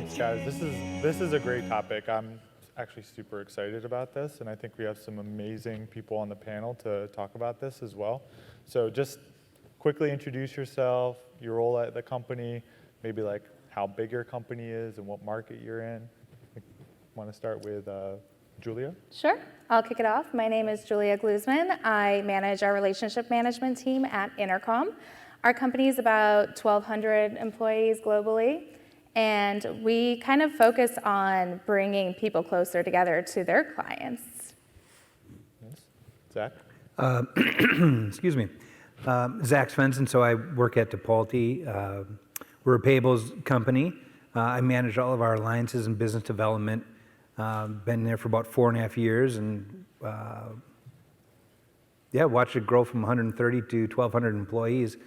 Thanks, guys. This is a great topic. I'm actually super excited about this, and I think we have some amazing people on the panel to talk about this as well. So just quickly introduce yourself, your role at the company, maybe like how big your company is and what market you're in. I want to start with Julia. Sure, I'll kick it off. My name is Julia Glusman. I manage our relationship management team at Intercom. Our company is about 1,200 employees globally, and we kind of focus on bringing people closer together to their clients. Yes. Zach? Excuse me. Zach Svensson, so I work at Tipalti. We're a payables company. I manage all of our alliances and business development. Been there for about 4.5 years, and watched it grow from 130 to 1,200 employees.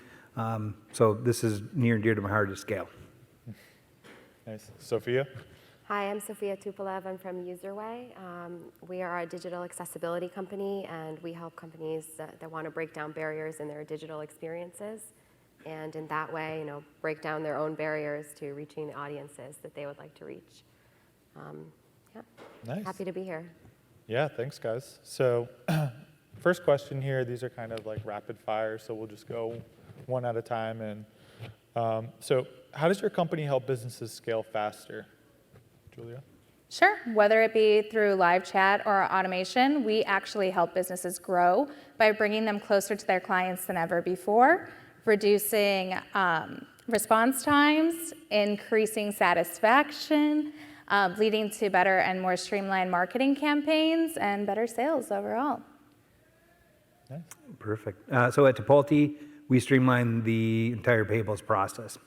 So this is near and dear to my heart to scale. Nice. Sophia? Hi, I'm Sophia Tupolev. I'm from UserWay. We are a digital accessibility company, and we help companies that want to break down barriers in their digital experiences, and in that way, break down their own barriers to reaching the audiences that they would like to reach. Nice. Happy to be here. Yeah, thanks, guys. So first question here, these are kind of like rapid fire, so we'll just go one at a time. And so how does your company help businesses scale faster? Julia? Sure, whether it be through live chat or automation, we actually help businesses grow by bringing them closer to their clients than ever before, reducing response times, increasing satisfaction, leading to better and more streamlined marketing campaigns and better sales overall. Nice. Perfect. So at Tipalti, we streamline the entire payables process.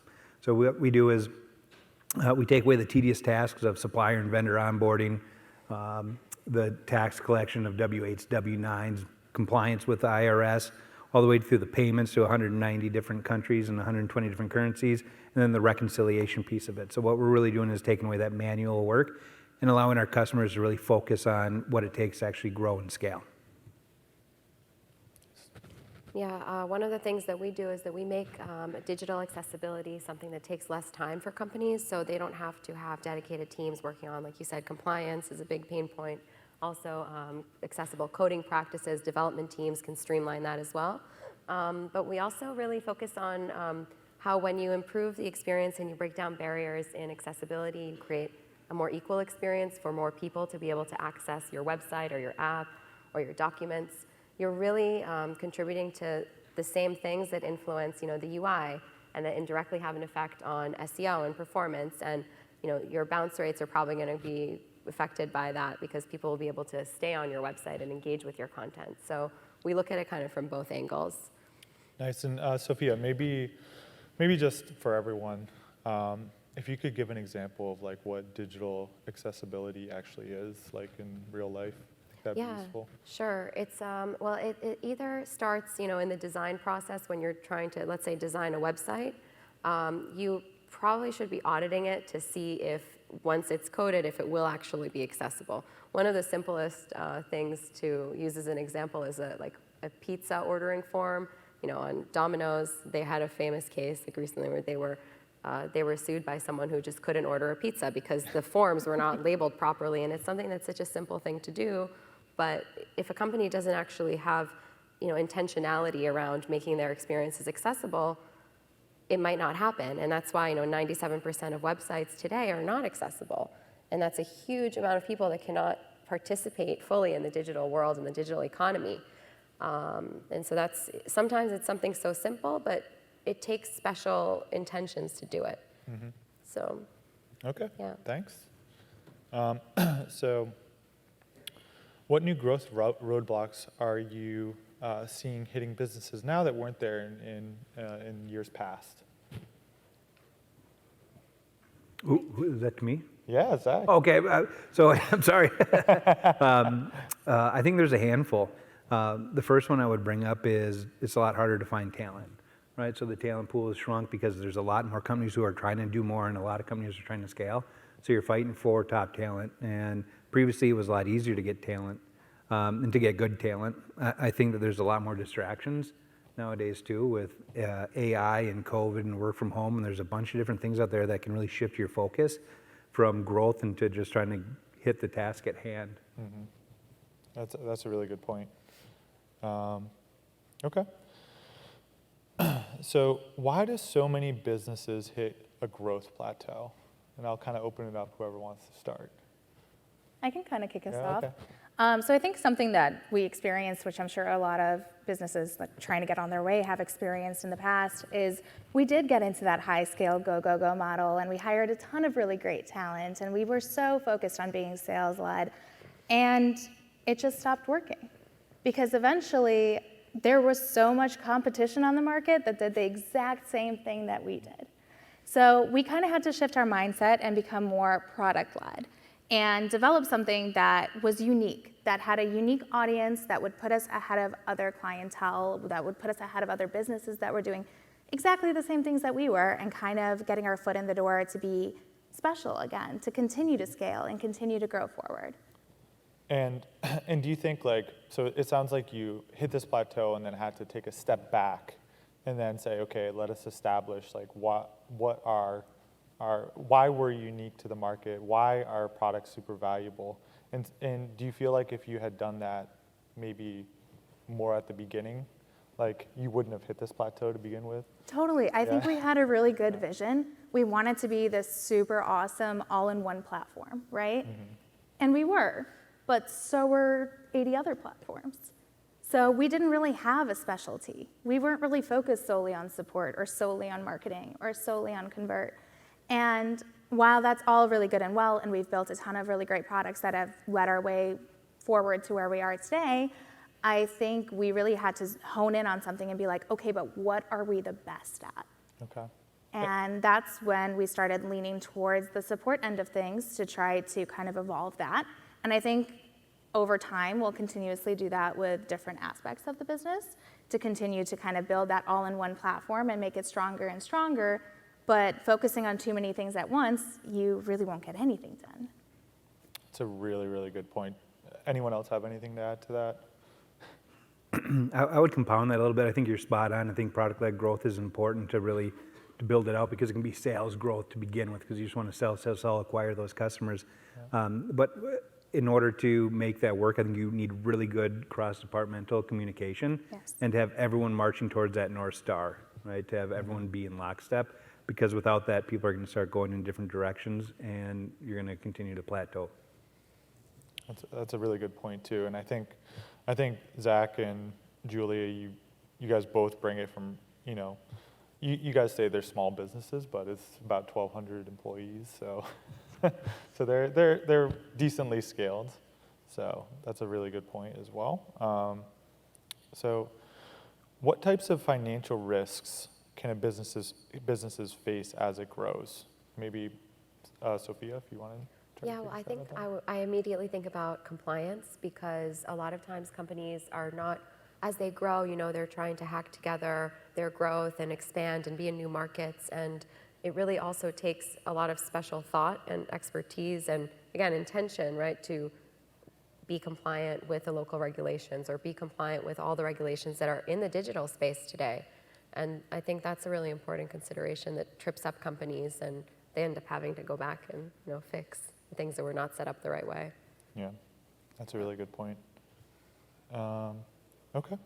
So what we do is we take away the tedious tasks of supplier and vendor onboarding, the tax collection of W-8s, W-9s, compliance with the IRS, all the way through the payments to 190 different countries and 120 different currencies, and then the reconciliation piece of it. So what we're really doing is taking away that manual work and allowing our customers to really focus on what it takes to actually grow and scale. Yeah, one of the things that we do is that we make digital accessibility something that takes less time for companies, so they don't have to have dedicated teams working on, like you said, compliance is a big pain point. Also, accessible coding practices, development teams can streamline that as well. But we also really focus on how when you improve the experience and you break down barriers in accessibility, you create a more equal experience for more people to be able to access your website or your app or your documents. You're really contributing to the same things that influence, the UI, and that indirectly have an effect on SEO and performance. And your bounce rates are probably going to be affected by that because people will be able to stay on your website and engage with your content. So we look at it kind of from both angles. Nice. And Sophia, maybe just for everyone, if you could give an example of like what digital accessibility actually is, like in real life. That'd be useful. Sure. It's it either starts, in the design process when you're trying to, let's say, design a website. You probably should be auditing it to see if once it's coded, if it will actually be accessible. One of the simplest things to use as an example is a pizza ordering form. On Domino's, they had a famous case like recently where they were sued by someone who just couldn't order a pizza because the forms were not labeled properly, and it's something that's such a simple thing to do. But if a company doesn't actually have, intentionality around making their experiences accessible, it might not happen. And that's why, 97% of websites today are not accessible. And that's a huge amount of people that cannot participate fully in the digital world and the digital economy. And so sometimes it's something so simple, but it takes special intentions to do it. Mm-hmm. So. Okay, yeah. Thanks. So what new growth roadblocks are you seeing hitting businesses now that weren't there in years past? Is that to me? Yeah, Zach. Okay, so I'm sorry. I think there's a handful. The first one I would bring up is it's a lot harder to find talent, right? So the talent pool has shrunk because there's a lot more companies who are trying to do more and a lot of companies are trying to scale. So you're fighting for top talent, and previously it was a lot easier to get talent and to get good talent. I think that there's a lot more distractions nowadays too with AI and COVID and work from home, and there's a bunch of different things out there that can really shift your focus. from growth into just trying to hit the task at hand. That's a really good point. Okay. So why do so many businesses hit a growth plateau? And I'll kind of open it up, whoever wants to start. I can kind of kick us Yeah, off. okay. So I think something that we experienced, which I'm sure a lot of businesses like, trying to get on their way have experienced in the past, is we did get into that high-scale go model, and we hired a ton of really great talent, and we were so focused on being sales-led, and it just stopped working. Because eventually, there was so much competition on the market that did the exact same thing that we did. So we kind of had to shift our mindset and become more product-led and develop something that was unique, that had a unique audience, that would put us ahead of other clientele, that would put us ahead of other businesses that were doing exactly the same things that we were, and kind of getting our foot in the door to be special again, to continue to scale and continue to grow forward. And do you think so it sounds like you hit this plateau and then had to take a step back and then say, okay, let us establish why we're unique to the market, why our product's super valuable. And do you feel like if you had done that maybe more at the beginning, you wouldn't have hit this plateau to begin with? Totally. I think we had a really good vision. We wanted to be this super awesome all-in-one platform, right? And we were, but so were 80 other platforms. So we didn't really have a specialty. We weren't really focused solely on support or solely on marketing or solely on convert. And while that's all really good and well, and we've built a ton of really great products that have led our way forward to where we are today, I think we really had to hone in on something and be like, okay, but what are we the best at? Okay. And that's when we started leaning towards the support end of things to try to kind of evolve that. And I think over time, we'll continuously do that with different aspects of the business to continue to kind of build that all-in-one platform and make it stronger and stronger. But focusing on too many things at once, you really won't get anything done. It's a really, really good point. Anyone else have anything to add to that? I would compound that a little bit. I think you're spot on. I think product-led growth is important to really to build it out because it can be sales growth to begin with because you just want to sell, acquire those customers. But in order to make that work, I think you need really good cross-departmental communication and to have everyone marching towards that North Star, right? To have everyone be in lockstep because without that, people are going to start going in different directions and you're going to continue to plateau. That's a really good point too. And I think Zach and Julia, you guys both bring it from, you guys say they're small businesses, but it's about 1,200 employees, so so they're decently scaled. So that's a really good point as well. So what types of financial risks can businesses face as it grows? Maybe Sophia, if you want to. Yeah, well, I think I immediately think about compliance because a lot of times companies are not, as they grow, they're trying to hack together their growth and expand and be in new markets. And it really also takes a lot of special thought and expertise and, again, intention, right, to be compliant with the local regulations or be compliant with all the regulations that are in the digital space today. And I think that's a really important consideration that trips up companies and they end up having to go back and fix things that were not set up the right way. Yeah, that's a really good point. Okay.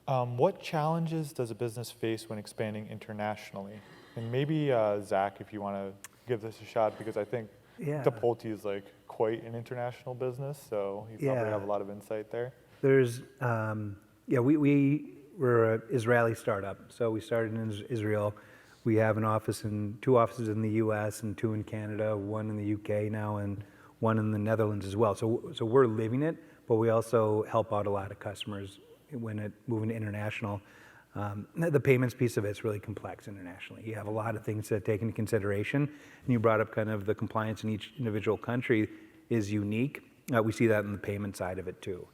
What challenges does a business face when expanding internationally? And maybe Zach, if you want to give this a shot, because I think Tipalti is quite an international business, so you probably have a lot of insight there. There's, we're an Israeli startup, so we started in Israel. We have two offices in the U.S. and 2 in Canada, 1 in the U.K. now, and 1 in the Netherlands as well. So we're living it, but we also help out a lot of customers when moving to international. The payments piece of it's really complex internationally. You have a lot of things to take into consideration, and you brought up kind of the compliance in each individual country is unique. We see that in the payment side of it too.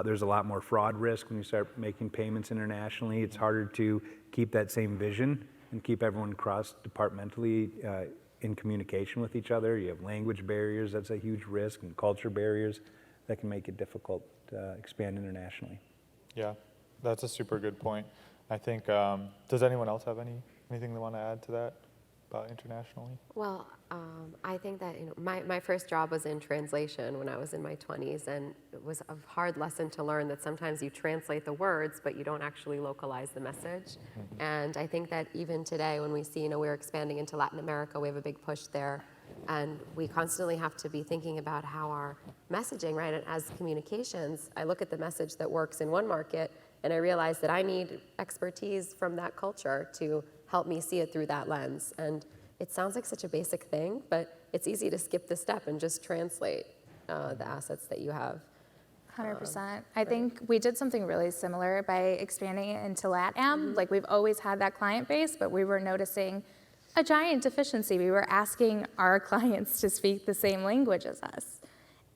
There's a lot more fraud risk when you start making payments internationally. It's harder to keep that same vision and keep everyone cross-departmentally in communication with each other. You have language barriers, that's a huge risk, and culture barriers that can make it difficult to expand internationally. Yeah, that's a super good point. I think, does anyone else have anything they want to add to that? about internationally? Well, I think that my first job was in translation when I was in my 20s, and it was a hard lesson to learn that sometimes you translate the words, but you don't actually localize the message. And I think that even today, when we see, we're expanding into Latin America, we have a big push there, and we constantly have to be thinking about how our messaging, right? And as communications, I look at the message that works in one market, and I realize that I need expertise from that culture to help me see it through that lens. And it sounds like such a basic thing, but it's easy to skip the step and just translate the assets that you have. 100%. I think we did something really similar by expanding it into LATAM. Like, we've always had that client base, but we were noticing a giant deficiency. We were asking our clients to speak the same language as us.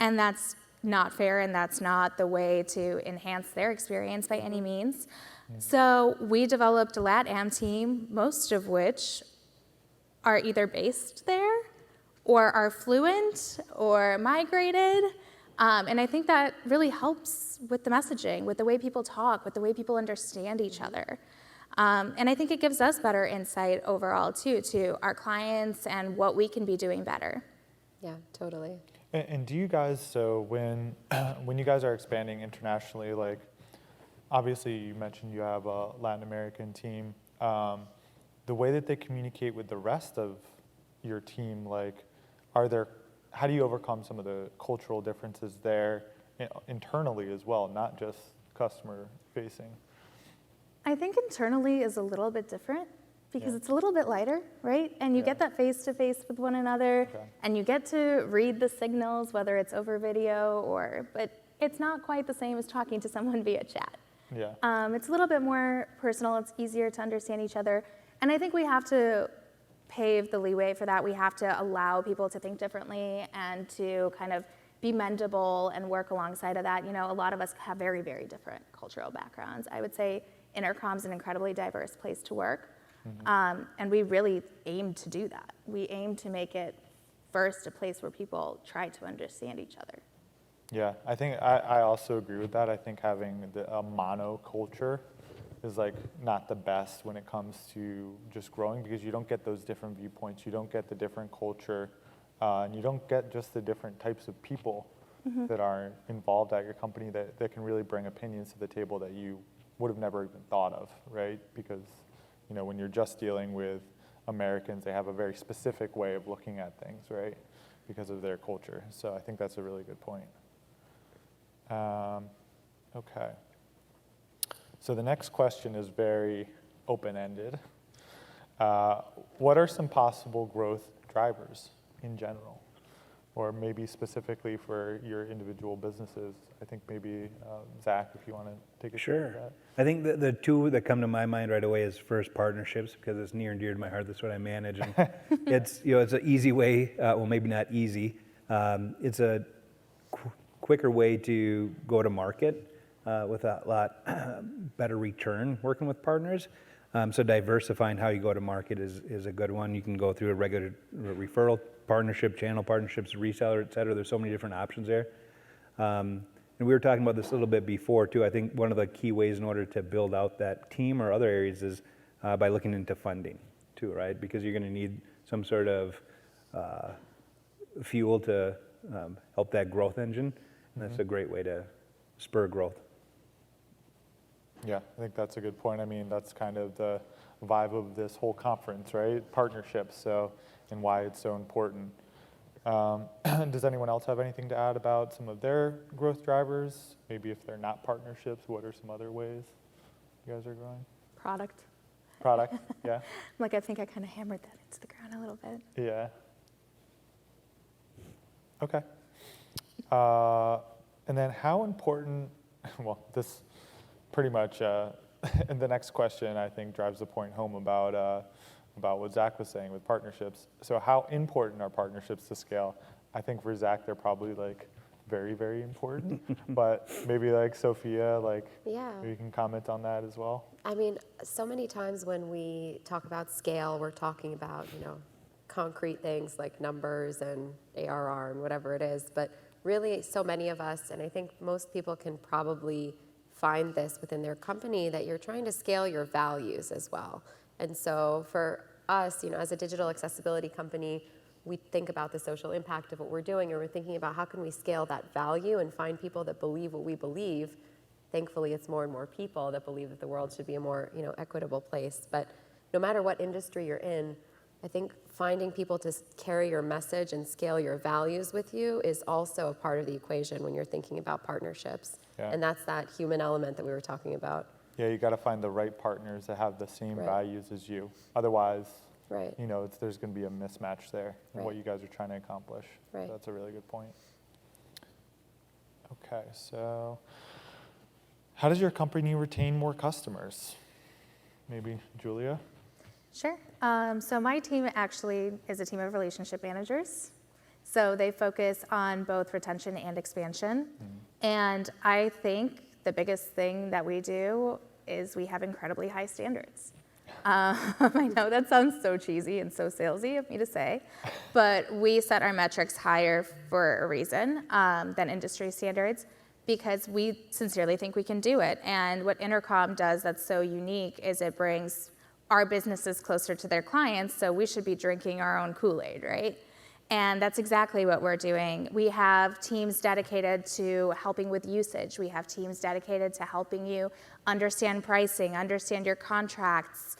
And that's not fair, and that's not the way to enhance their experience by any means. So we developed a LATAM team, most of which are either based there or are fluent or migrated. And I think that really helps with the messaging, with the way people talk, with the way people understand each other. And I think it gives us better insight overall, too, to our clients and what we can be doing better. Yeah, totally. And do you guys, so when you guys are expanding internationally, like, obviously you mentioned you have a Latin American team, the way that they communicate with the rest of your team, like, how do you overcome some of the cultural differences there internally as well, not just customer facing? I think internally is a little bit different because Yeah. it's a little bit lighter, right? And you Yeah. get that face-to-face with one another, Okay. and you get to read the signals, whether it's over video but it's not quite the same as talking to someone via chat. Yeah. It's a little bit more personal. It's easier to understand each other. And I think we have to pave the leeway for that. We have to allow people to think differently and to kind of be mendable and work alongside of that. A lot of us have very, very different cultural backgrounds. I would say Intercom's an incredibly diverse place to work. And we really aim to do that. We aim to make it first a place where people try to understand each other. Yeah, I think I also agree with that. I think having a mono culture is like not the best when it comes to just growing, because you don't get those different viewpoints, you don't get the different culture, and you don't get just the different types of people that are involved at your company that can really bring opinions to the table that you would have never even thought of, right? Because when you're just dealing with Americans, they have a very specific way of looking at things, right? Because of their culture. So I think that's a really good point. Okay. So the next question is very open-ended. What are some possible growth drivers in general? Or maybe specifically for your individual businesses? I think maybe Zach, if you want to take a shot at that. I think the two that come to my mind right away is first partnerships, because it's near and dear to my heart. That's what I manage, and it's it's an easy way. Well, maybe not easy. It's a quicker way to go to market with a lot better return working with partners. So diversifying how you go to market is a good one. You can go through a regular referral partnership, channel partnerships, reseller, et cetera. There's so many different options there. And we were talking about this a little bit before too. I think one of the key ways in order to build out that team or other areas is by looking into funding too, right? Because you're going to need some sort of fuel to help that growth engine. And that's a great way to spur growth. Yeah, I think that's a good point. I mean, that's kind of the vibe of this whole conference, right? Partnerships, and why it's so important. Does anyone else have anything to add about some of their growth drivers? Maybe if they're not partnerships, what are some other ways you guys are growing? Product. Product, yeah? I think I kind of hammered that into the ground a little bit. Yeah. Okay. And then how important, well, this pretty much, and the next question I think drives the point home about what Zach was saying with partnerships. So how important are partnerships to scale? I think for Zach, they're probably very, very important, but maybe Sophia, Yeah. you can comment on that as well. I mean, so many times when we talk about scale, we're talking about, concrete things like numbers and ARR and whatever it is. But really, so many of us, and I think most people can probably find this within their company, that you're trying to scale your values as well. And so for us, as a digital accessibility company, we think about the social impact of what we're doing, and we're thinking about how can we scale that value and find people that believe what we believe. Thankfully, it's more and more people that believe that the world should be a more, equitable place. But no matter what industry you're in, I think finding people to carry your message and scale your values with you is also a part of the equation when you're thinking about partnerships. Yeah. And that's that human element that we were talking about. Yeah, you got to find the right partners that have the same Right. values as you. Otherwise, Right. there's going to be a mismatch there in what Right. you guys are trying to accomplish. Right. So that's a really good point. Okay, so how does your company retain more customers? Maybe Julia? Sure. So my team actually is a team of relationship managers. So they focus on both retention and expansion. And I think the biggest thing that we do is we have incredibly high standards. I know that sounds so cheesy and so salesy of me to say, but we set our metrics higher for a reason than industry standards, because we sincerely think we can do it. And what Intercom does that's so unique is it brings our businesses closer to their clients, so we should be drinking our own Kool-Aid, right? And that's exactly what we're doing. We have teams dedicated to helping with usage. We have teams dedicated to helping you understand pricing, understand your contracts,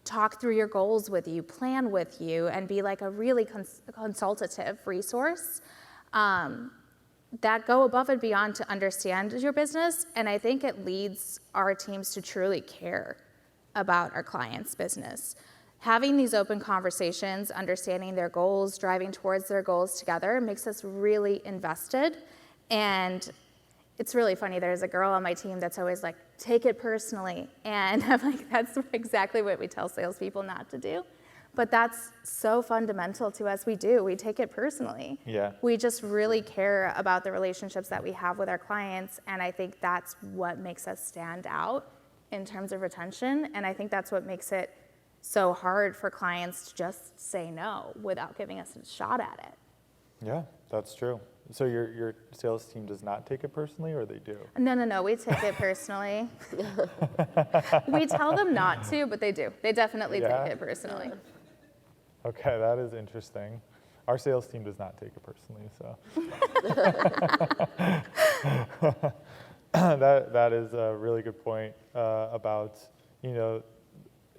talk through your goals with you, plan with you, and be like a really consultative resource that go above and beyond to understand your business. And I think it leads our teams to truly care about our clients' business. Having these open conversations, understanding their goals, driving towards their goals together makes us really invested. And it's really funny, there's a girl on my team that's always like, take it personally. And I'm like, that's exactly what we tell salespeople not to do. But that's so fundamental to us. We take it personally. Yeah. We just really care about the relationships that we have with our clients. And I think that's what makes us stand out in terms of retention. And I think that's what makes it so hard for clients to just say no without giving us a shot at it. Yeah, that's true. So your sales team does not take it personally, or they do? No, we take it personally. We tell them not to, but they do. They definitely Yeah? take it personally. Okay, that is interesting. Our sales team does not take it personally, so. That is a really good point about,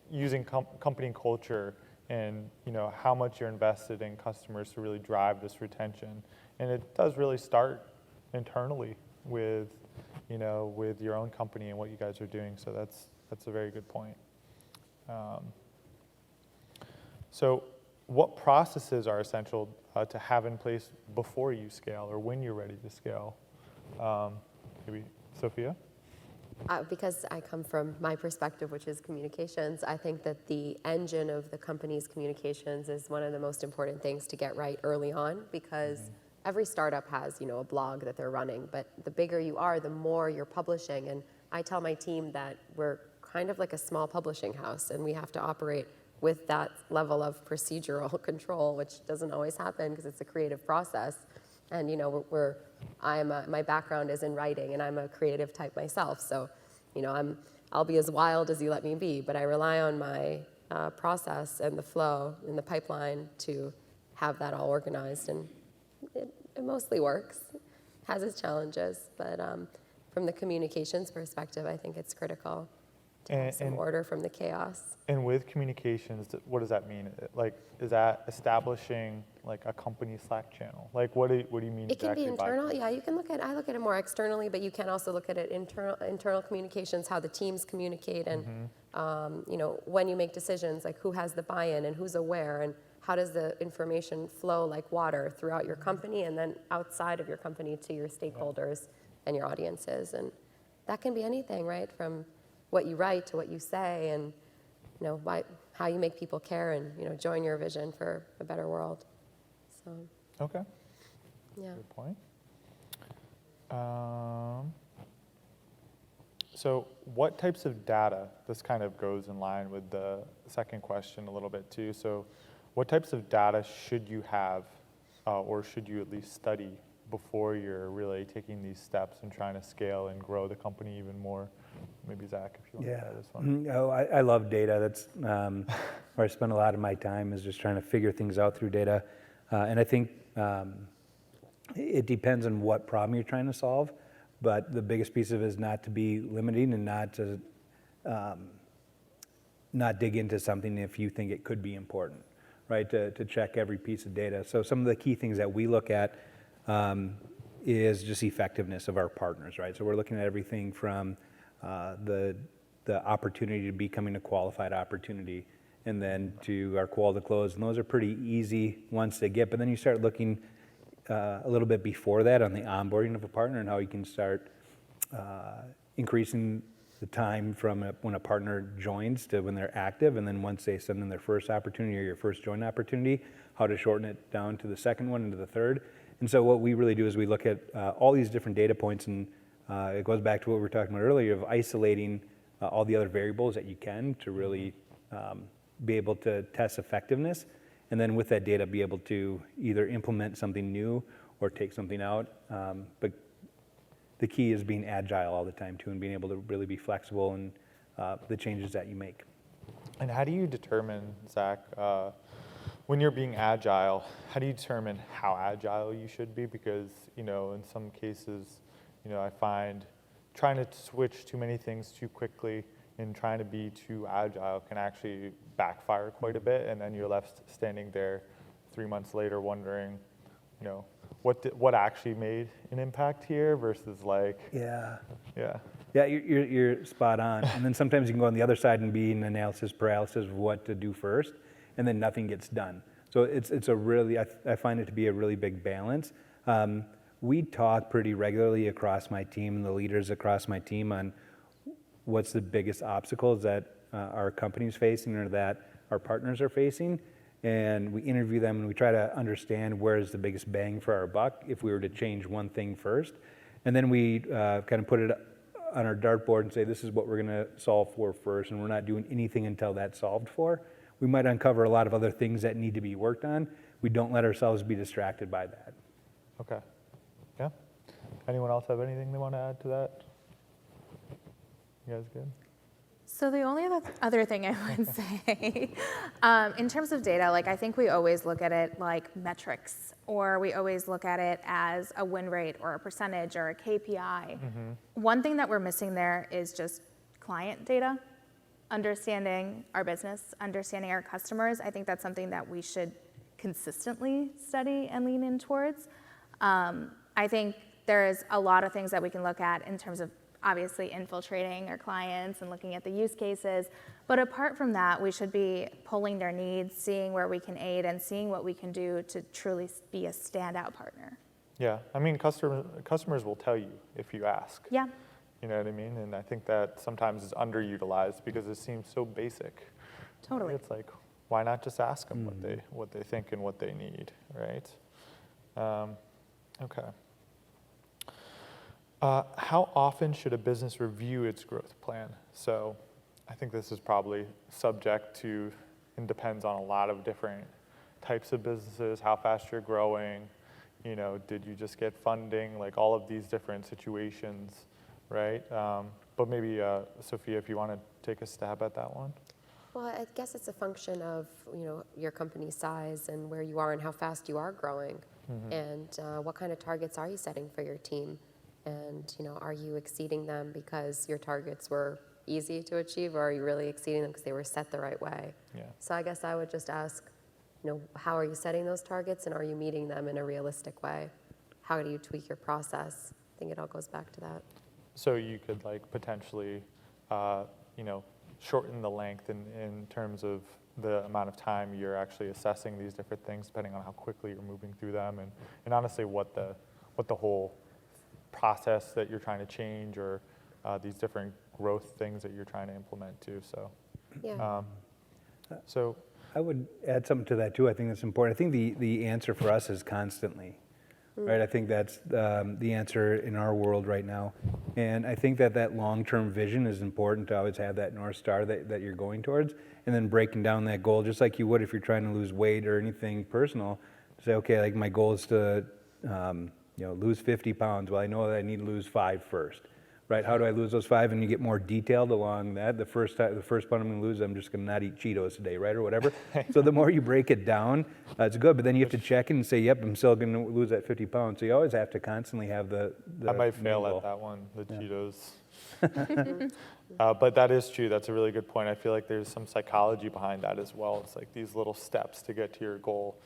using company culture and, how much you're invested in customers to really drive this retention. And it does really start internally with, with your own company and what you guys are doing. So that's a very good point. So what processes are essential to have in place before you scale or when you're ready to scale? Maybe Sophia? Because I come from my perspective, which is communications, I think that the engine of the company's communications is one of the most important things to get right early on, because every startup has, a blog that they're running, but the bigger you are, the more you're publishing. And I tell my team that we're kind of like a small publishing house, and we have to operate with that level of procedural control, which doesn't always happen because it's a creative process. And my background is in writing, and I'm a creative type myself. So, I'll be as wild as you let me be, but I rely on my process and the flow and the pipeline to have that all organized. And it mostly works, has its challenges, but from the communications perspective, I think it's critical to have some order from the chaos. And with communications, what does that mean? Like, is that establishing like a company Slack channel? Like, what do you mean It can exactly be internal, by? yeah. I look at it more externally, but you can also look at it internal communications, how the teams communicate, and when you make decisions, like who has the buy-in and who's aware, and how does the information flow like water throughout your company and then outside of your company to your stakeholders and your audiences. And that can be anything, right? From what you write to what you say, and how you make people care and join your vision for a better world. So Okay, yeah. good point. So what types of data, this kind of goes in line with the second question a little bit too. So what types of data should you have or should you at least study before you're really taking these steps and trying to scale and grow the company even more? Maybe Zach, if you want to try this one. I love data. That's where I spend a lot of my time is just trying to figure things out through data. And I think it depends on what problem you're trying to solve, but the biggest piece of it is not to be limiting and not to not dig into something if you think it could be important, right? To check every piece of data. So some of the key things that we look at is just effectiveness of our partners, right? So we're looking at everything from the opportunity to becoming a qualified opportunity, and then to our qual to close. And those are pretty easy ones to get, but then you start looking a little bit before that on the onboarding of a partner and how you can start increasing the time from when a partner joins to when they're active, and then once they send in their first opportunity or your first join opportunity, how to shorten it down to the second one and to the third. And so what we really do is we look at all these different data points, and it goes back to what we were talking about earlier of isolating all the other variables that you can to really be able to test effectiveness, and then with that data be able to either implement something new or take something out. But the key is being agile all the time too, and being able to really be flexible in the changes that you make. And how do you determine, Zach, when you're being agile, how do you determine how agile you should be? Because, in some cases, I find trying to switch too many things too quickly and trying to be too agile can actually backfire quite a bit, and then you're left standing there 3 months later wondering, what actually made an impact here versus Yeah, yeah. you're spot on. And then sometimes you can go on the other side and be in analysis paralysis of what to do first, and then nothing gets done. So it's a really, I find it to be a really big balance. We talk pretty regularly across my team and the leaders across my team on what's the biggest obstacles that our company's facing or that our partners are facing. And we interview them and we try to understand where is the biggest bang for our buck if we were to change one thing first. And then we kind of put it on our dartboard and say, this is what we're going to solve for first, and we're not doing anything until that's solved for. We might uncover a lot of other things that need to be worked on. We don't let ourselves be distracted by that. Okay. Yeah. Anyone else have anything they want to add to that? You guys good? So the only other thing I would say, in terms of data, I think we always look at it like metrics, or we always look at it as a win rate or a percentage or a KPI. One thing that we're missing there is just client data, understanding our business, understanding our customers. I think that's something that we should consistently study and lean in towards. I think there's a lot of things that we can look at in terms of obviously infiltrating our clients and looking at the use cases. But apart from that, we should be pulling their needs, seeing where we can aid, and seeing what we can do to truly be a standout partner. Yeah, I mean, customers will tell you if you ask. Yeah. You know what I mean? And I think that sometimes is underutilized because it seems so basic. Totally. It's like, why not just ask them what they think and what they need, right? Okay. How often should a business review its growth plan? So I think this is probably subject to and depends on a lot of different types of businesses, how fast you're growing, did you just get funding, all of these different situations, right? But maybe, Sophia, if you want to take a stab at that one. Well, I guess it's a function of, your company's size and where you are and how fast you are growing. And what kind of targets are you setting for your team? And, are you exceeding them because your targets were easy to achieve, or are you really exceeding them because they were set the right way? Yeah. So I guess I would just ask, how are you setting those targets, and are you meeting them in a realistic way? How do you tweak your process? I think it all goes back to that. So you could potentially, shorten the length in terms of the amount of time you're actually assessing these different things, depending on how quickly you're moving through them, and honestly what the whole process that you're trying to change, or these different growth things that you're trying to implement too. So, Yeah. So I would add something to that too. I think that's important. I think the answer for us is constantly, right? I think that's the answer in our world right now. And I think that long-term vision is important to always have that North Star that you're going towards, and then breaking down that goal, just like you would if you're trying to lose weight or anything personal, to say, okay, my goal is to lose 50 pounds. Well, I know that I need to lose 5 first. right? How do I lose those 5? And you get more detailed along that. The first one I'm going to lose, I'm just going to not eat Cheetos today, right, or whatever. So the more you break it down, it's good. But then you have to check in and say, yep, I'm still going to lose that 50 pounds. So you always have to constantly have the I might fail main goal. at that one, the Cheetos. But that is true. That's a really good point. I feel like there's some psychology behind that as well. It's like these little steps to get to your goal.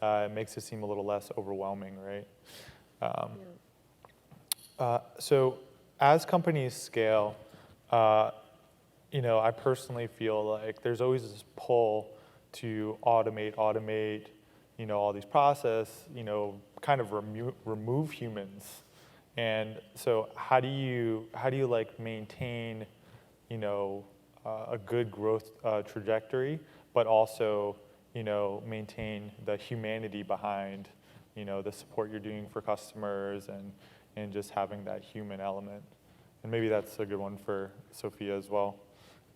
It makes it seem a little less overwhelming, right? So as companies scale, I personally feel like there's always this pull to automate, all these process, kind of remove humans. And so how do you like maintain, a good growth trajectory, but also, maintain the humanity behind, the support you're doing for customers and just having that human element. And maybe that's a good one for Sophia as well.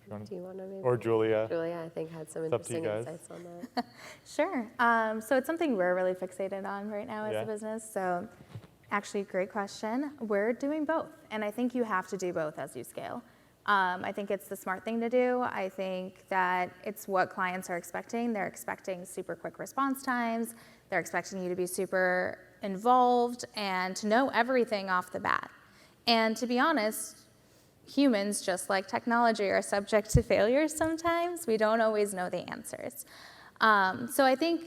If you want Do you want to maybe? Or Julia. Julia, I think, had some It's up to you interesting guys. insights on that. Sure. So it's something we're really fixated on right now as Yeah. a business. So actually, great question. We're doing both. And I think you have to do both as you scale. I think it's the smart thing to do. I think that it's what clients are expecting. They're expecting super quick response times. They're expecting you to be super involved and to know everything off the bat. And to be honest, humans, just like technology, are subject to failures sometimes. We don't always know the answers. So I think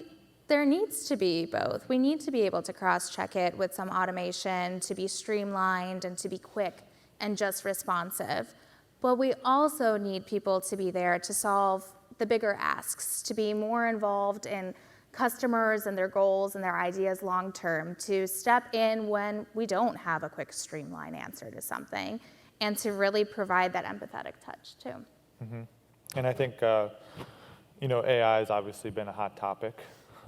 there needs to be both. We need to be able to cross-check it with some automation to be streamlined and to be quick and just responsive. But we also need people to be there to solve the bigger asks, to be more involved in customers and their goals and their ideas long term, to step in when we don't have a quick streamline answer to something, and to really provide that empathetic touch too. And I think, AI has obviously been a hot topic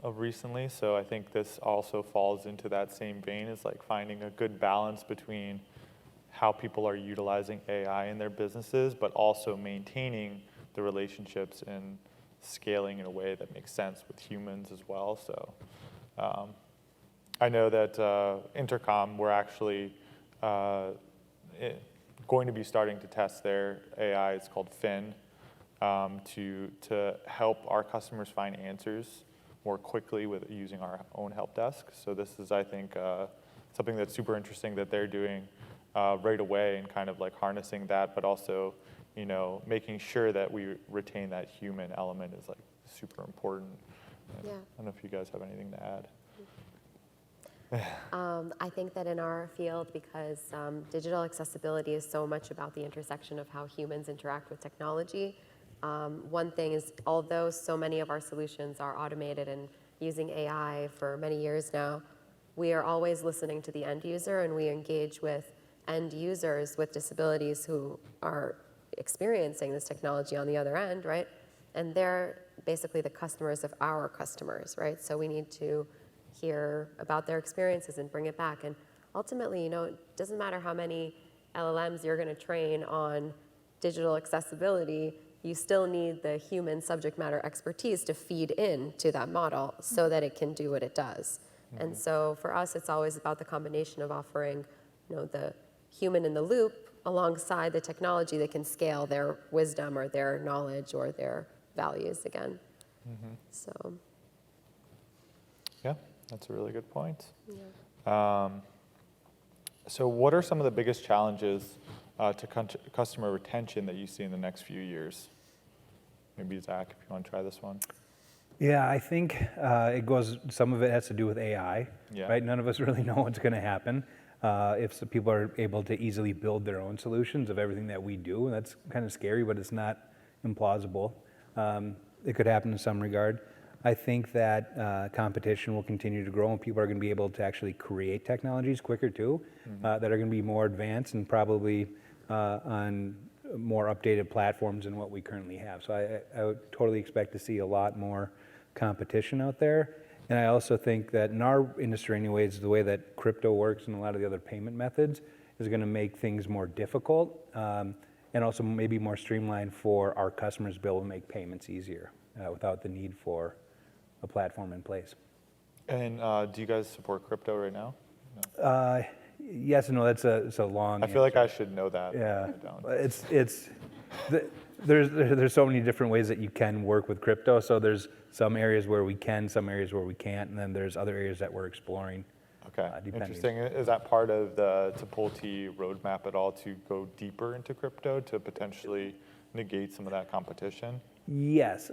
of recently, so I think this also falls into that same vein as like finding a good balance between how people are utilizing AI in their businesses, but also maintaining the relationships and scaling in a way that makes sense with humans as well. So I know that Intercom, we're actually going to be starting to test their AI. It's called Fin, to help our customers find answers more quickly with using our own help desk. So this is, I think, something that's super interesting that they're doing right away, and kind of like harnessing that, but also, making sure that we retain that human element is like super important. And Yeah. I don't know if you guys have anything to add. I think that in our field, because digital accessibility is so much about the intersection of how humans interact with technology, one thing is, although so many of our solutions are automated and using AI for many years now, we are always listening to the end user, and we engage with end users with disabilities who are experiencing this technology on the other end, right? And they're basically the customers of our customers, right? So we need to hear about their experiences and bring it back. And ultimately, it doesn't matter how many LLMs you're going to train on digital accessibility, you still need the human subject matter expertise to feed in to that model so that it can do what it does. And so for us, it's always about the combination of offering, the human in the loop alongside the technology that can scale their wisdom or their knowledge or their values again. So. Yeah, that's a really good point. So what are some of the biggest challenges to customer retention that you see in the next few years? Maybe Zach, if you want to try this one. Yeah, I think some of it has to do with AI, Yeah. right? None of us really know what's going to happen. If people are able to easily build their own solutions of everything that we do, and that's kind of scary, but it's not implausible. It could happen in some regard. I think that competition will continue to grow, and people are going to be able to actually create technologies quicker too, that are going to be more advanced and probably on more updated platforms than what we currently have. So I would totally expect to see a lot more competition out there. And I also think that in our industry anyways, the way that crypto works and a lot of the other payment methods is going to make things more difficult, and also maybe more streamlined for our customers to be able to make payments easier without the need for a platform in place. And do you guys support crypto right now? No. Yes and no, it's a long I feel like answer. I should know that. Yeah, I don't. there's so many different ways that you can work with crypto. So there's some areas where we can, some areas where we can't, and then there's other areas that we're exploring. Okay, Depending. interesting. Is that part of the Chipotle roadmap at all to go deeper into crypto to potentially negate some of that competition? Yes,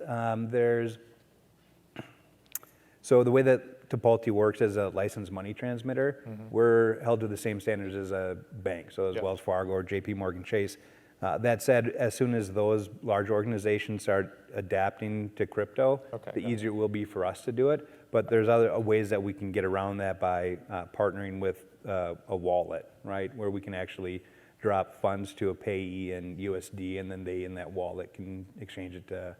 so the way that Chipotle works as a licensed money transmitter, we're held to the same standards as a bank, so as Yep. Wells Fargo or JP Morgan Chase. That said, as soon as those large organizations start adapting to crypto, Okay, the got it. easier it will be for us to do it. But there's other ways that we can get around that by partnering with a wallet, right? Where we can actually drop funds to a payee in USD, and then they in that wallet can exchange it to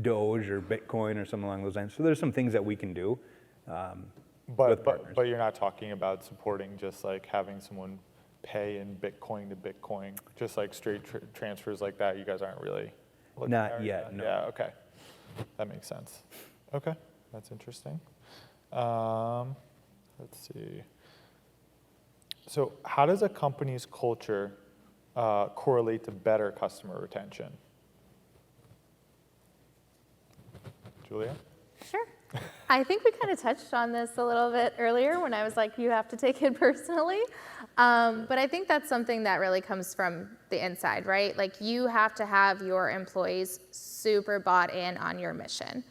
Doge or Bitcoin or something along those lines. So there's some things that we can do. With partners. But you're not talking about supporting just like having someone pay in Bitcoin to Bitcoin, just like straight transfers like that. You guys aren't really looking Not at yet, that? no. Yeah. Okay. That makes sense. Okay, that's interesting. Let's see. So, how does a company's culture correlate to better customer retention? Julia? Sure. I think we kind of touched on this a little bit earlier when I was like, you have to take it personally. But I think that's something that really comes from the inside, right? Like you have to have your employees super bought in on your mission.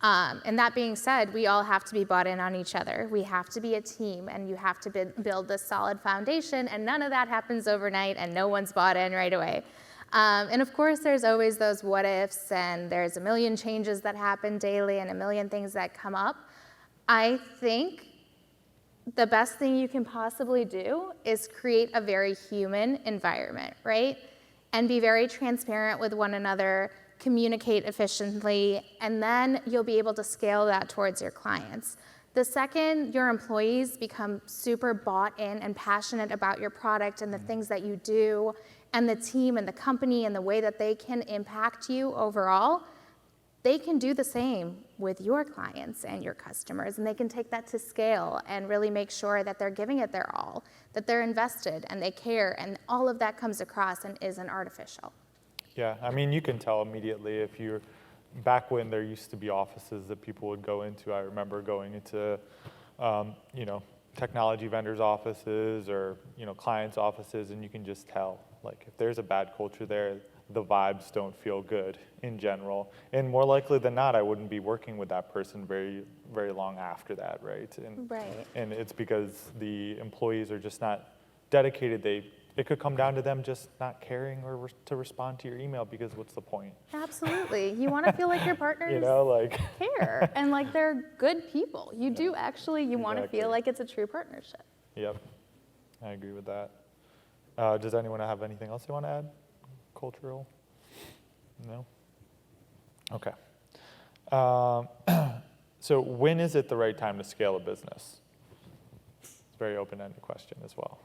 And that being said, we all have to be bought in on each other. We have to be a team, and you have to build this solid foundation, and none of that happens overnight, and no one's bought in right away. And of course, there's always those what ifs, and there's a million changes that happen daily and a million things that come up. I think the best thing you can possibly do is create a very human environment, right? And be very transparent with one another, communicate efficiently, and then you'll be able to scale that towards your clients. The second your employees become super bought in and passionate about your product and the things that you do, and the team and the company and the way that they can impact you overall, they can do the same with your clients and your customers, and they can take that to scale and really make sure that they're giving it their all, that they're invested and they care, and all of that comes across and isn't artificial. Yeah, I mean, you can tell immediately if you're, back when there used to be offices that people would go into, I remember going into, technology vendors' offices or, clients' offices, and you can just tell, like, if there's a bad culture there, the vibes don't feel good in general. And more likely than not, I wouldn't be working with that person very, very long after that, right? Right. And it's because the employees are just not dedicated. It could come down to them just not caring or to respond to your email, because what's the point? Absolutely. You want to feel like your partners care and like they're good people. You do actually, you want to Exactly. feel like it's a true partnership. Yep, I agree with that. Does anyone have anything else they want to add? Cultural? No? Okay. So when is it the right time to scale a business? It's a very open-ended question as well.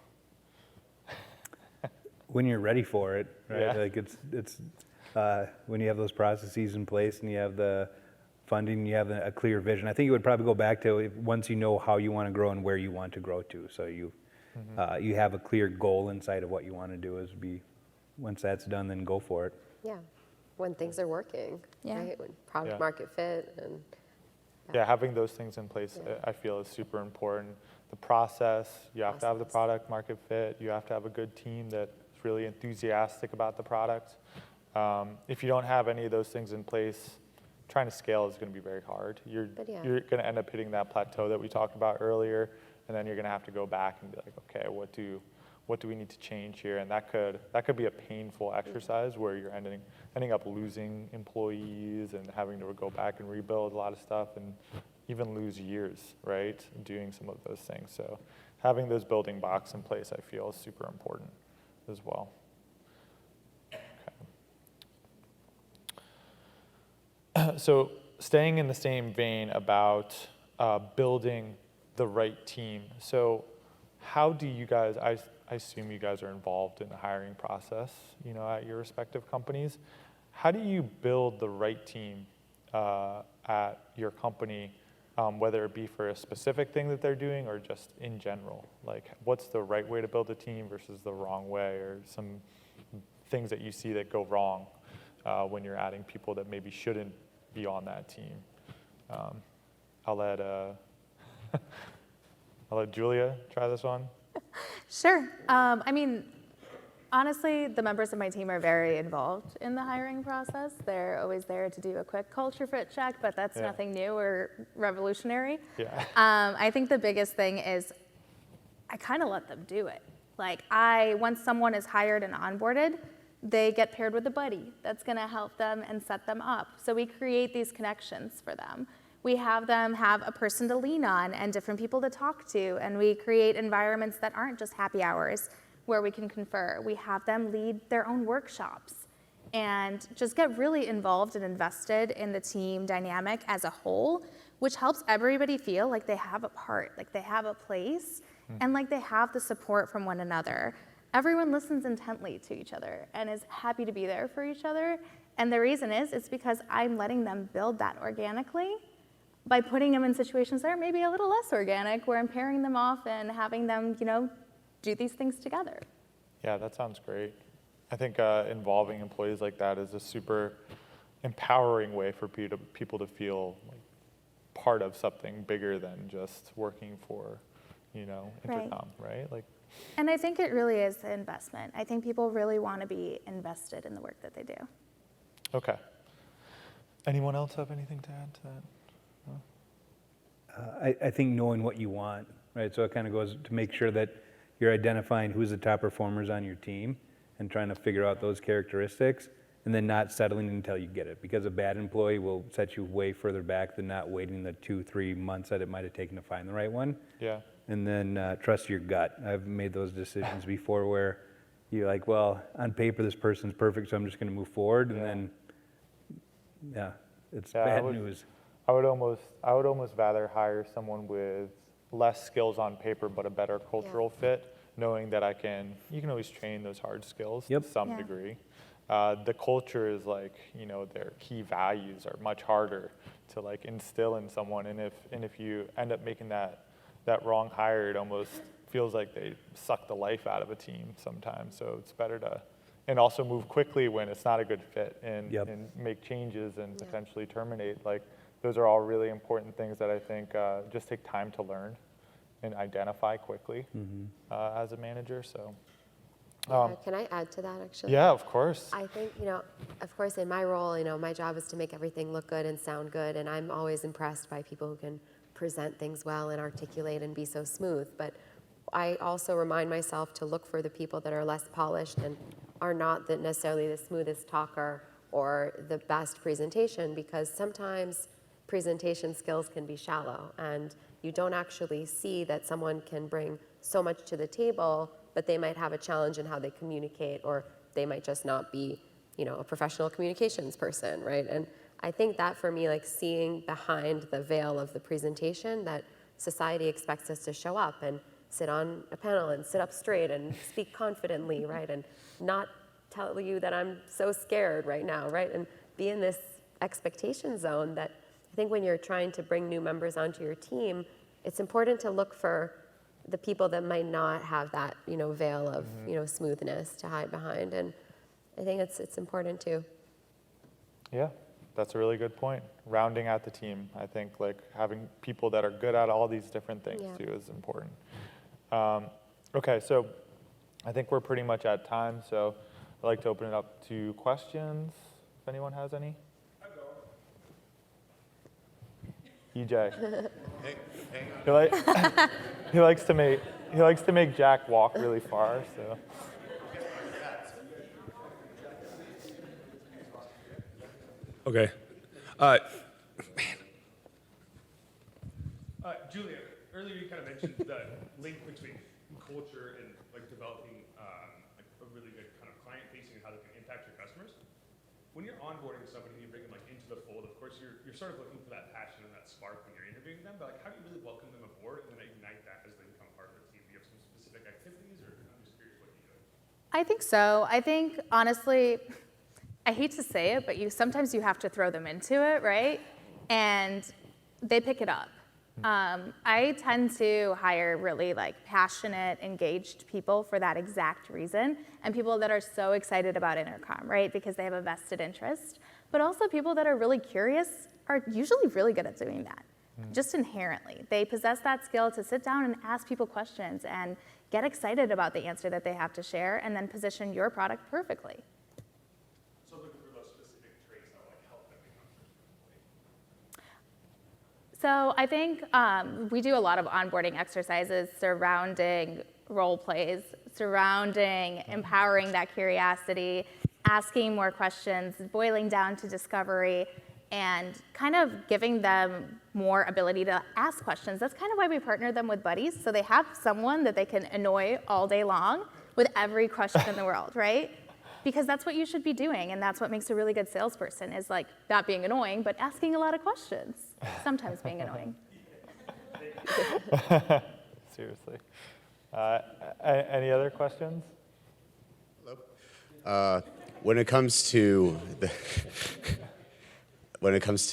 When you're ready for it, right? Yeah. Like it's when you have those processes in place and you have the funding, you have a clear vision. I think it would probably go back to once you know how you want to grow and where you want to grow to. So you have a clear goal inside of what you want to do. Once that's done, then go for it. Yeah, when things are working, Yeah. right? When product Yeah. market fit and. Yeah, having those things in place, Yeah. I feel, is super important. The process, you have to have the Process. product market fit. You have to have a good team that's really enthusiastic about the product. If you don't have any of those things in place, trying to scale is going to be very hard. You're yeah. going to end up hitting that plateau that we talked about earlier, and then you're going to have to go back and be like, okay, what do we need to change here? And that could be a painful exercise where you're ending up losing employees and having to go back and rebuild a lot of stuff, and even lose years, right, doing some of those things. So having those building blocks in place, I feel, is super important as well. Okay. So staying in the same vein about building the right team. So how do you guys, I assume you guys are involved in the hiring process, at your respective companies. How do you build the right team at your company whether it be for a specific thing that they're doing or just in general? Like, what's the right way to build a team versus the wrong way, or some things that you see that go wrong when you're adding people that maybe shouldn't be on that team? I'll let Julia try this one. Sure. I mean, honestly, the members of my team are very involved in the hiring process. They're always there to do a quick culture fit check, but that's Yeah. nothing new or revolutionary. Yeah. I think the biggest thing is I kind of let them do it. Like once someone is hired and onboarded, they get paired with a buddy that's going to help them and set them up. So we create these connections for them. We have them have a person to lean on and different people to talk to, and we create environments that aren't just happy hours where we can confer. We have them lead their own workshops and just get really involved and invested in the team dynamic as a whole, which helps everybody feel like they have a part, like they have a place, and like they have the support from one another. Everyone listens intently to each other and is happy to be there for each other. And the reason is, it's because I'm letting them build that organically by putting them in situations that are maybe a little less organic, where I'm pairing them off and having them, do these things together. Yeah, that sounds great. I think involving employees like that is a super empowering way for people to feel like part of something bigger than just working for, Intercom, right? Like. And I think it really is an investment. I think people really want to be invested in the work that they do. Okay. Anyone else have anything to add to that? I think knowing what you want, right? So it kind of goes to make sure that you're identifying who's the top performers on your team and trying to figure out those characteristics, and then not settling until you get it. Because a bad employee will set you way further back than not waiting the 2-3 months that it might have taken to find the right one. Yeah. And then trust your gut. I've made those decisions before where you're like, well, on paper this person's perfect, so I'm just going to move forward, and then, it's Yeah, bad news. I would almost rather hire someone with less skills on paper but a better cultural fit, knowing that you can always train those hard skills to some Yeah. degree. The culture is like, their key values are much harder to like instill in someone, and if you end up making that wrong hire, it almost feels like they suck the life out of a team sometimes. So it's better to, and also move quickly when it's not a good fit, and make changes and potentially terminate. Like, those are all really important things that I think just take time to learn and identify quickly as a manager. So, Can I add to that, actually? yeah, of course. I think, of course, in my role, my job is to make everything look good and sound good, and I'm always impressed by people who can present things well and articulate and be so smooth. But I also remind myself to look for the people that are less polished and are not necessarily the smoothest talker or the best presentation, because sometimes presentation skills can be shallow, and you don't actually see that someone can bring so much to the table, but they might have a challenge in how they communicate, or they might just not be, a professional communications person, right? And I think that for me, like seeing behind the veil of the presentation, that society expects us to show up and sit on a panel and sit up straight and speak confidently, right? And not tell you that I'm so scared right now, right? And be in this expectation zone that I think when you're trying to bring new members onto your team, it's important to look for the people that might not have that, veil of, smoothness to hide behind. And I think it's important too. Yeah, that's a really good point. Rounding out the team, I think like having people that are good at all these different things too is important. Okay, so I think we're pretty much at time, so I'd like to open it up to questions, if anyone has any. EJ. He likes to make Jack walk really far, so. Okay. Julia, earlier you kind of mentioned the link between culture and like developing like a really good kind of client facing and how they can impact your customers. When you're onboarding somebody and you bring them like into the fold, of course you're sort of looking for that passion and that spark when you're interviewing them, but like how do you really welcome them aboard and then ignite that as they become part of the team? Do you have some specific activities, or I'm just curious what you do? I think so. I think, honestly, I hate to say it, but sometimes you have to throw them into it, right? And they pick it up. I tend to hire really like passionate, engaged people for that exact reason, and people that are so excited about Intercom, right? Because they have a vested interest. But also people that are really curious are usually really good at doing that, just inherently. They possess that skill to sit down and ask people questions and get excited about the answer that they have to share, and then position your product perfectly. So looking for those specific traits that like help them become. So I think we do a lot of onboarding exercises surrounding role plays, surrounding empowering that curiosity, asking more questions, boiling down to discovery, and kind of giving them more ability to ask questions. That's kind of why we partner them with buddies, so they have someone that they can annoy all day long with every question in the world, right? Because that's what you should be doing, and that's what makes a really good salesperson, is like not being annoying, but asking a lot of questions, sometimes being annoying. Seriously. Any other questions? When it comes to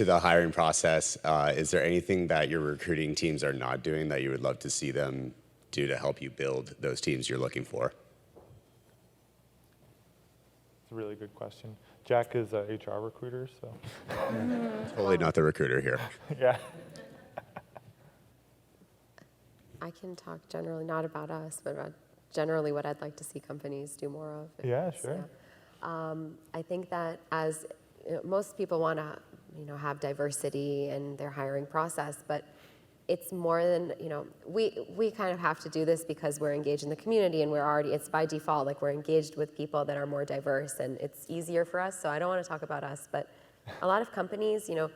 the hiring process, is there anything that your recruiting teams are not doing that you would love to see them do to help you build those teams you're looking for? It's a really good question. Jack is a HR recruiter, so Totally not the recruiter here. yeah. I can talk generally, not about us, but about generally what I'd like to see companies do more of. Yeah, sure. I think that as most people want to, have diversity in their hiring process, but it's more than, we kind of have to do this because we're engaged in the community and it's by default, like we're engaged with people that are more diverse and it's easier for us. So I don't want to talk about us, but a lot of companies, to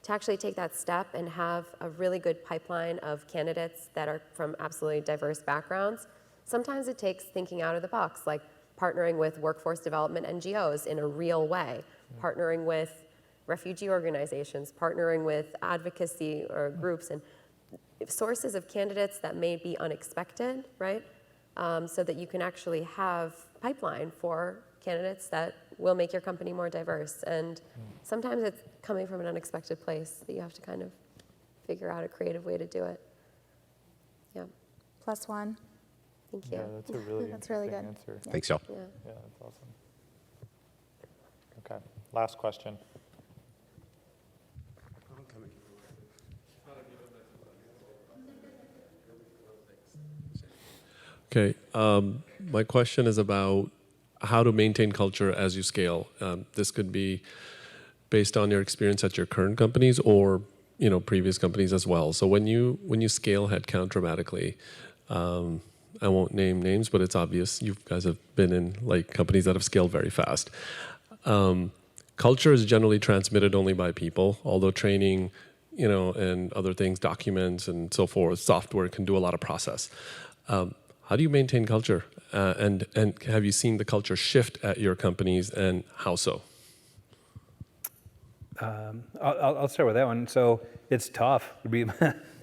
actually take that step and have a really good pipeline of candidates that are from absolutely diverse backgrounds, sometimes it takes thinking out of the box, like partnering with workforce development NGOs in a real way, partnering with refugee organizations, partnering with advocacy or groups, and sources of candidates that may be unexpected, right? So that you can actually have pipeline for candidates that will make your company more diverse. And sometimes it's coming from an unexpected place that you have to kind of figure out a creative way to do it. Yeah, +1. thank you. Yeah, that's a really That's really interesting good. answer. Thanks, y'all. Yeah. Yeah, that's awesome. Okay, last question. Okay, my question is about how to maintain culture as you scale. This could be based on your experience at your current companies or previous companies as well. So when you scale headcount dramatically, I won't name names, but it's obvious you guys have been in like companies that have scaled very fast. Culture is generally transmitted only by people, although training, and other things, documents and so forth, software can do a lot of process. How do you maintain culture? And have you seen the culture shift at your companies, and how so? I'll start with that one. So it's tough to be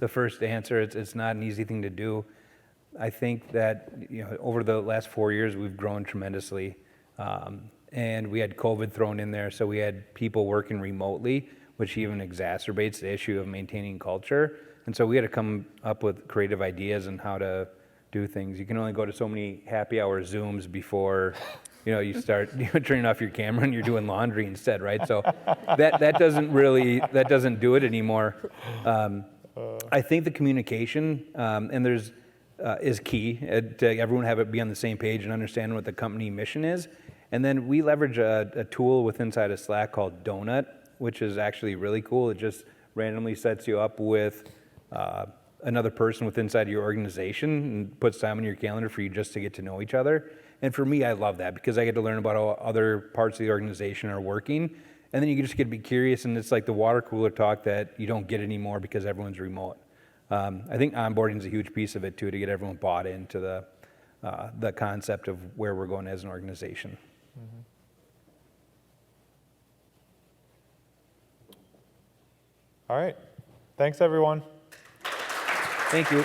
the first to answer. It's not an easy thing to do. I think that over the last 4 years we've grown tremendously, and we had COVID thrown in there, so we had people working remotely, which even exacerbates the issue of maintaining culture. And so we had to come up with creative ideas on how to do things. You can only go to so many happy hour Zooms before you start turning off your camera and you're doing laundry instead, right? So that doesn't do it anymore. I think the communication and is key. Everyone have it be on the same page and understand what the company mission is. And then we leverage a tool inside of Slack called Donut, which is actually really cool. It just randomly sets you up with another person inside your organization and puts time in your calendar for you just to get to know each other. And for me, I love that because I get to learn about how other parts of the organization are working. And then you just get to be curious, and it's like the water cooler talk that you don't get anymore because everyone's remote. I think onboarding is a huge piece of it too, to get everyone bought into the concept of where we're going as an organization. Mm-hmm. All right. Thanks, everyone. Thank you.